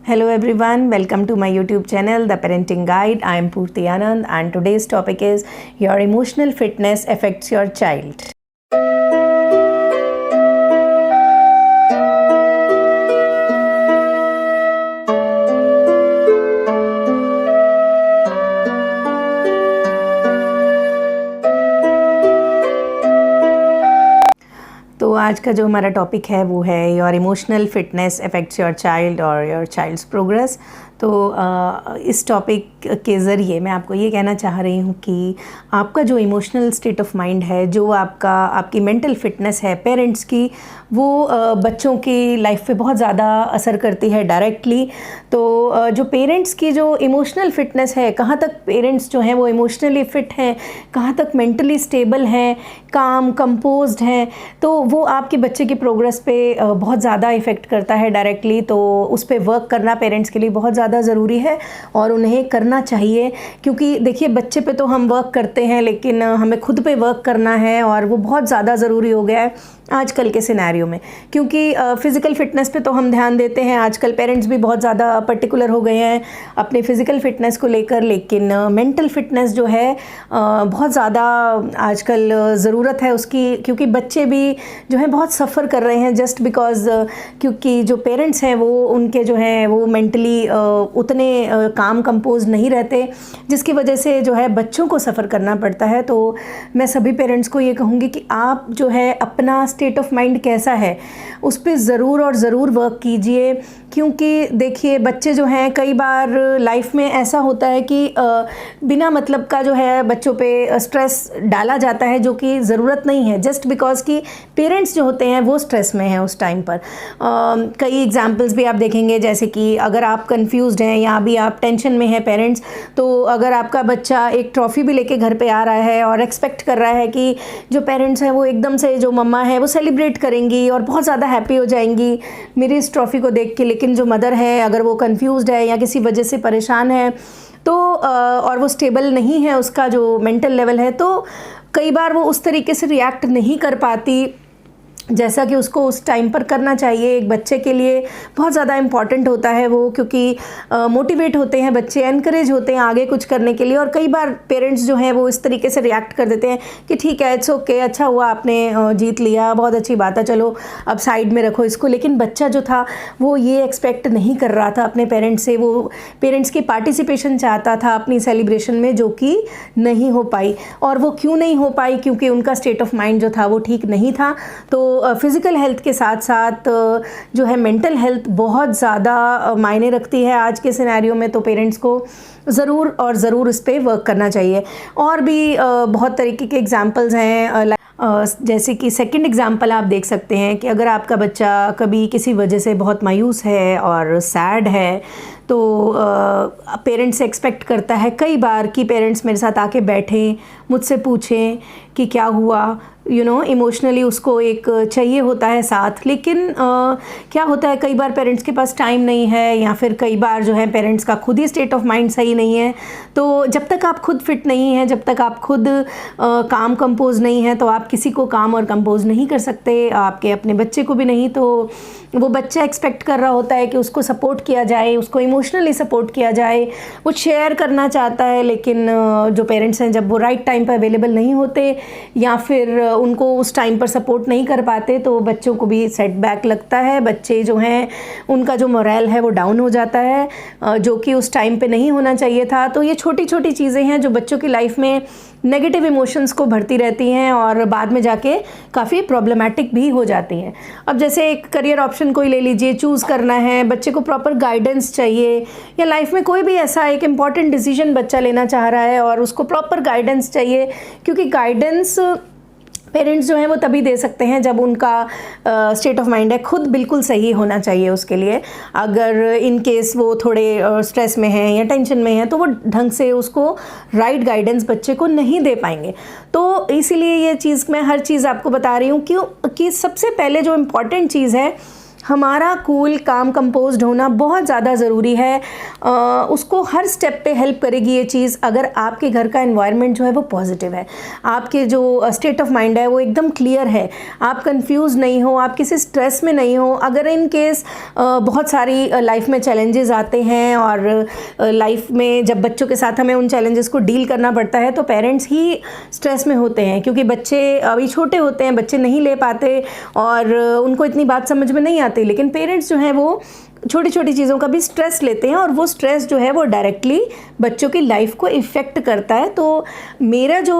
Hello everyone, welcome to my YouTube channel, The Parenting Guide. I am Purti Anand and today's topic is your emotional fitness affects your child. तो आज का जो हमारा topic है वो है your emotional fitness affects your child और your child's progress. तो इस टॉपिक के ज़रिए मैं आपको ये कहना चाह रही हूँ कि आपका जो इमोशनल स्टेट ऑफ माइंड है, जो आपकी मेंटल फिटनेस है पेरेंट्स की, वो बच्चों की लाइफ पे बहुत ज़्यादा असर करती है डायरेक्टली। तो जो पेरेंट्स की जो इमोशनल फिटनेस है, कहाँ तक पेरेंट्स जो हैं वो इमोशनली फिट हैं, कहाँ तक मेंटली स्टेबल हैं, काम कंपोज्ड हैं, तो वो आपके बच्चे की प्रोग्रेस पे बहुत ज़्यादा इफ़ेक्ट करता है डायरेक्टली। तो उस पर वर्क करना पेरेंट्स के लिए बहुत ज़्यादा ज़रूरी है और उन्हें करना चाहिए, क्योंकि देखिए बच्चे पे तो हम वर्क करते हैं लेकिन हमें खुद पे वर्क करना है और वो बहुत ज़्यादा ज़रूरी हो गया है आजकल के सिनेरियो में। क्योंकि फ़िज़िकल फ़िटनेस पे तो हम ध्यान देते हैं, आजकल पेरेंट्स भी बहुत ज़्यादा पर्टिकुलर हो गए हैं अपने फ़िज़िकल फ़िटनेस को लेकर, लेकिन मेंटल फ़िटनेस जो है बहुत ज़्यादा आजकल ज़रूरत है उसकी, क्योंकि बच्चे भी जो है बहुत सफ़र कर रहे हैं जस्ट बिकॉज़ क्योंकि जो पेरेंट्स हैं वो उनके जो हैं वो मेंटली उतने काम कंपोज नहीं रहते, जिसकी वजह से जो है बच्चों को सफ़र करना पड़ता है। तो मैं सभी पेरेंट्स को ये कहूँगी कि आप जो है अपना स्टेट ऑफ माइंड कैसा है उस पर ज़रूर वर्क कीजिए, क्योंकि देखिए बच्चे जो हैं कई बार लाइफ में ऐसा होता है कि बिना मतलब का जो है बच्चों पे स्ट्रेस डाला जाता है जो कि ज़रूरत नहीं है, जस्ट बिकॉज़ कि पेरेंट्स जो होते हैं वो स्ट्रेस में हैं उस टाइम पर। कई एग्जांपल्स भी आप देखेंगे, जैसे कि अगर आप कंफ्यूज्ड हैं या अभी आप टेंशन में हैं पेरेंट्स, तो अगर आपका बच्चा एक ट्रॉफ़ी भी लेके घर पे आ रहा है और एक्सपेक्ट कर रहा है कि जो पेरेंट्स हैं वो एकदम से जो मम्मा है वो सेलिब्रेट करेंगी और बहुत ज़्यादा हैप्पी हो जाएंगी मेरी इस ट्रॉफ़ी को देख के, लेकिन जो मदर है अगर वो कंफ्यूज्ड है या किसी वजह से परेशान है तो और वो स्टेबल नहीं है, उसका जो मेंटल लेवल है, तो कई बार वो उस तरीके से रिएक्ट नहीं कर पाती जैसा कि उसको उस टाइम पर करना चाहिए। एक बच्चे के लिए बहुत ज़्यादा इम्पॉर्टेंट होता है वो, क्योंकि मोटिवेट होते हैं बच्चे, एनकरेज होते हैं आगे कुछ करने के लिए, और कई बार पेरेंट्स जो हैं वो इस तरीके से रिएक्ट कर देते हैं कि ठीक है, इट्स ओके, अच्छा हुआ आपने जीत लिया, बहुत अच्छी बात है, चलो अब साइड में रखो इसको। लेकिन बच्चा जो था वो ये एक्सपेक्ट नहीं कर रहा था अपने पेरेंट्स से, वो पेरेंट्स की पार्टिसिपेशन चाहता था अपनी सेलिब्रेशन में, जो कि नहीं हो पाई। और वो क्यों नहीं हो पाई? क्योंकि उनका स्टेट ऑफ माइंड जो था वो ठीक नहीं था। तो फिज़िकल हेल्थ के साथ साथ जो है मेंटल हेल्थ बहुत ज़्यादा मायने रखती है आज के सिनेरियो में, तो पेरेंट्स को ज़रूर इस पर वर्क करना चाहिए। और भी बहुत तरीके के एग्जांपल्स हैं, जैसे कि सेकंड एग्जांपल आप देख सकते हैं कि अगर आपका बच्चा कभी किसी वजह से बहुत मायूस है और सैड है, तो पेरेंट्स से एक्सपेक्ट करता है कई बार कि पेरेंट्स मेरे साथ आके बैठें, मुझसे पूछें कि क्या हुआ, इमोशनली उसको एक चाहिए होता है साथ। लेकिन क्या होता है कई बार पेरेंट्स के पास टाइम नहीं है, या फिर कई बार जो है पेरेंट्स का खुद ही स्टेट ऑफ माइंड सही नहीं है। तो जब तक आप खुद फिट नहीं हैं, जब तक आप खुद काम कंपोज नहीं है, तो आप किसी को काम और कंपोज नहीं कर सकते, आपके अपने बच्चे को भी नहीं। तो वो बच्चा एक्सपेक्ट कर रहा होता है कि उसको सपोर्ट किया जाए, उसको इमोशनली सपोर्ट किया जाए, वो शेयर करना चाहता है, लेकिन जो पेरेंट्स हैं जब वो राइट टाइम पर अवेलेबल नहीं होते या फिर उनको उस टाइम पर सपोर्ट नहीं कर पाते, तो बच्चों को भी सेटबैक लगता है। बच्चे जो हैं उनका जो मोरल है वो डाउन हो जाता है, जो कि उस टाइम पे नहीं होना चाहिए था। तो ये छोटी छोटी चीज़ें हैं जो बच्चों की लाइफ में नेगेटिव इमोशंस को भरती रहती हैं और बाद में जाके काफ़ी प्रॉब्लमेटिक भी हो जाती हैं। अब जैसे एक करियर ऑप्शन कोई ले लीजिए, चूज़ करना है, बच्चे को प्रॉपर गाइडेंस चाहिए, या लाइफ में कोई भी ऐसा एक इम्पॉर्टेंट डिसीजन बच्चा लेना चाह रहा है और उसको प्रॉपर गाइडेंस चाहिए, क्योंकि गाइडेंस पेरेंट्स जो हैं वो तभी दे सकते हैं जब उनका स्टेट ऑफ माइंड है खुद बिल्कुल सही होना चाहिए उसके लिए। अगर इन केस वो थोड़े स्ट्रेस में हैं या टेंशन में हैं, तो वो ढंग से उसको राइट गाइडेंस बच्चे को नहीं दे पाएंगे। तो इसीलिए ये चीज़ मैं हर चीज़ आपको बता रही हूँ क्यों कि सबसे पहले जो इम्पॉर्टेंट चीज़ है हमारा कूल काम कंपोज्ड होना बहुत ज़्यादा ज़रूरी है। उसको हर स्टेप पे हेल्प करेगी ये चीज़ अगर आपके घर का एनवायरनमेंट जो है वो पॉजिटिव है, आपके जो स्टेट ऑफ माइंड है वो एकदम क्लियर है, आप कंफ्यूज नहीं हो, आप किसी स्ट्रेस में नहीं हो। अगर इन केस बहुत सारी लाइफ में चैलेंजेस आते हैं और लाइफ में जब बच्चों के साथ हमें उन चैलेंजेस को डील करना पड़ता है तो पेरेंट्स ही स्ट्रेस में होते हैं, क्योंकि बच्चे अभी छोटे होते हैं, बच्चे नहीं ले पाते और उनको इतनी बात समझ में नहीं आती। लेकिन पेरेंट्स जो हैं वो छोटी छोटी चीज़ों का भी स्ट्रेस लेते हैं और वो स्ट्रेस जो है वो डायरेक्टली बच्चों की लाइफ को इफ़ेक्ट करता है। तो मेरा जो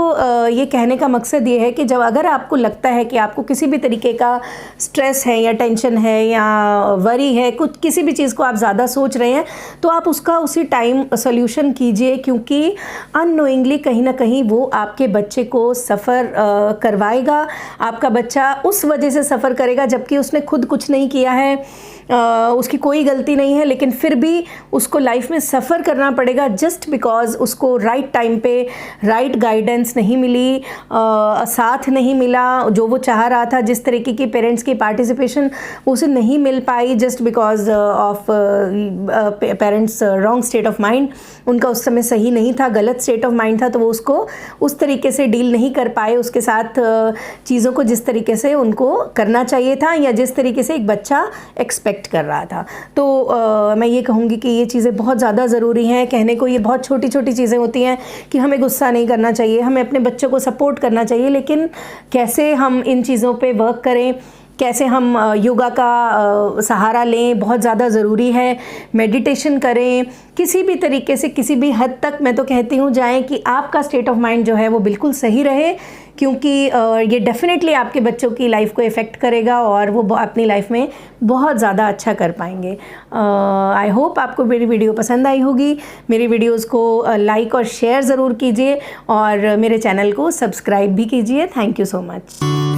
ये कहने का मकसद ये है कि जब अगर आपको लगता है कि आपको किसी भी तरीके का स्ट्रेस है या टेंशन है या वरी है, कुछ किसी भी चीज़ को आप ज़्यादा सोच रहे हैं, तो आप उसका उसी टाइम सोल्यूशन कीजिए, क्योंकि अननोइंगली कहीं ना कहीं वो आपके बच्चे को सफ़र करवाएगा। आपका बच्चा उस वजह से सफ़र करेगा जबकि उसने खुद कुछ नहीं किया है, उसकी कोई गलती नहीं है, लेकिन फिर भी उसको लाइफ में सफ़र करना पड़ेगा जस्ट बिकॉज़ उसको राइट टाइम पे राइट गाइडेंस नहीं मिली, साथ नहीं मिला, जो वो चाह रहा था, जिस तरीके की पेरेंट्स की पार्टिसिपेशन उसे नहीं मिल पाई just because of parents wrong state of mind. उनका उस समय सही नहीं था, गलत स्टेट ऑफ माइंड था, तो वो उसको उस तरीके से डील नहीं कर पाए उसके साथ चीज़ों को जिस तरीके से उनको करना चाहिए था या जिस तरीके से एक बच्चा एक्सपेक्ट कर रहा था। तो मैं ये कहूँगी कि ये चीज़ें बहुत ज़्यादा ज़रूरी हैं। कहने को ये बहुत छोटी छोटी चीज़ें होती हैं कि हमें गुस्सा नहीं करना चाहिए, हमें अपने बच्चों को सपोर्ट करना चाहिए, लेकिन कैसे हम इन चीज़ों पे वर्क करें, कैसे हम योगा का सहारा लें, बहुत ज़्यादा ज़रूरी है। मेडिटेशन करें, किसी भी तरीके से किसी भी हद तक मैं तो कहती हूँ जाएं कि आपका स्टेट ऑफ माइंड जो है वो बिल्कुल सही रहे, क्योंकि ये डेफिनेटली आपके बच्चों की लाइफ को इफ़ेक्ट करेगा और वो अपनी लाइफ में बहुत ज़्यादा अच्छा कर पाएंगे। आई होप आपको मेरी वीडियो पसंद आई होगी। मेरी वीडियोस को लाइक और शेयर ज़रूर कीजिए और मेरे चैनल को सब्सक्राइब भी कीजिए। Thank you so much.